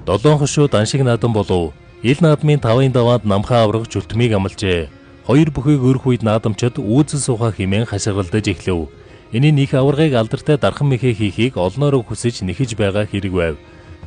7 хошуу даншиг наадам болов. Ил наадмын 5-ын даваанд намхаа авраг жүлтмийг амлжээ. Хоёр бүхийг өрх үед наадамчид үүзэл суугаа хэмээн хашгиралдаж эхлэв. Энийн их аврагыг алдартай дархан мэхээ хийхийг олноороо хүсэж нэхэж байгаа хэрэг байв.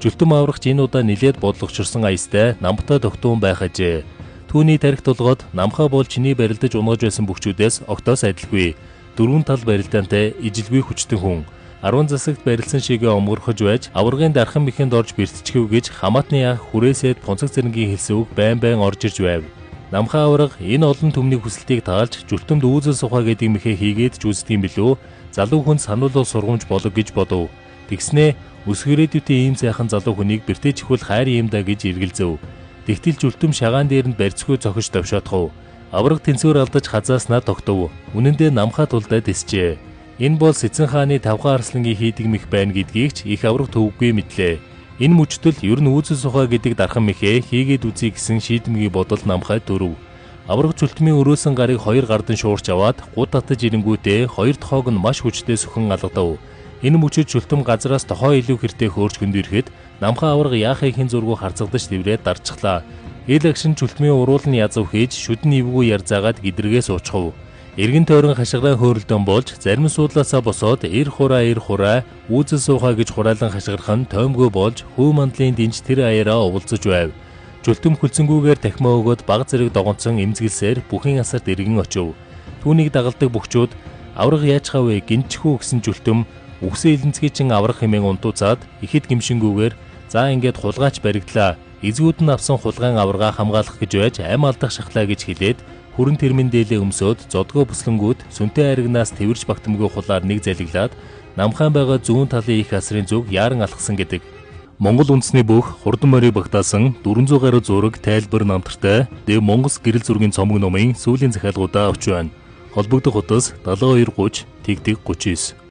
Жүлтэм аврагч энэ удаа нилээд бодлогочирсан аястай намтай тогтуун байх ажээ. Түүний тархит толгойд намхаа бол чиний барилдаж унгаж байсан бүхчүүдээс огтоос адилгүй. 4 тал барилдаантай ижилгүй хүчтэн хүн. 10 засагт барилсан шигээ омгорхож байж аврагын дархан мэхэнд орж бэртчихв гэж хамаатны ах хүрээсэд Пунцаг цэрэнгийн хэлсэн үг байн орж ирж байв. Намхаа авраг энэ олон түмний хүсэлтийг таалж жүлтэмд үүзэл сухаа гэдэг мэхээ хийгээд жүздгийм билүү. Залуу хүн сануулгын сургамж болог гэж бодов. Тэгснээ өсгөрөөдүүдийн ийм сайхан залуу хүнийг бэртээчихвэл хайр юм да гэж эргэлзэв. Тэгтэл жүлтэм шагаан дээр нь барьцгүй цохиж товшоотхов. Авраг тэнцвэр алдаж хазааснаа тогтов. Үнэн дээр намхаа тулдаа дэсжээ. Энэ бол Сэцэн хааны Тавхан Арслангийн хийдэг мэх байна гэдгийг ч их авраг төвөггүй мэдлээ. Энэ мөчтөл ер нь үүзэл сухаа гэдэг дархан мэхээ хийгээд үзье гэсэн шийдэмгий бодол намхай дөрөв. Авраг жүлтмийн өрөөсөн гарыг 2 гардан шуурч аваад гут татаж ирэнгүүтээ 2 тохоог нь маш хүчтэй сүхэн алгадав. Энэ мөчөд жүлтэм газраас тохоо илүү хэртэй хөөрч хөнд ирэхэд намхаа авраг яахыг хэн зургуу харцагдаж дэврээд дарчихлаа. Ил агшин жүлтмийн уруул нь язав хийж шүдэн ивгүй ярзаагаад гидргээ суучхав. Эргэн тойрон хашгираа хөөрөлдөн болж зарим суудлаасаа босоод эр хураа үүзэл суухаа гэж хураалан хашгирхан тоймгүй болж хүү мандлын динж тэр аяараа увалцаж байв. Жүлтэм хүлцэнгүүгээр тахмаа өгөөд баг зэрэг догонцсон эмзэглсээр бүхийн асарт эргэн очив. Түүнийг дагалдаг бүхчүүд авраг яаж хавэ гинчхүү гэсэн жүлтэм үгсэн элэнцгийчин аврах хэмээн унтуцаад ихэд гимшингүүгээр за ингээд хулгаач баригдлаа. Эзгүүд нь авсан хулгайн аврагаа хамгаалах гэж байж ам алдах шахлаа гэж хэлээд хүрэн тэрмэн дээлээ өмсөөд зодгоо бүслэнгүүд сүнтэй аригнаас тэрвэрч багтамгүй хулаар нэг залиглаад намхаан байгаа зүүн талын их асрын зүг яаран алхсан гэдэг. Монгол үндэсний бүх хурдан морийг багтаасан 400 гаруй зураг тайлбар намтартай Дэв Монгол гэрэл зургийн цомог номын сүүлийн захиалгуудаа авч байна. Холбогдох утас 7230 тэгтэг 39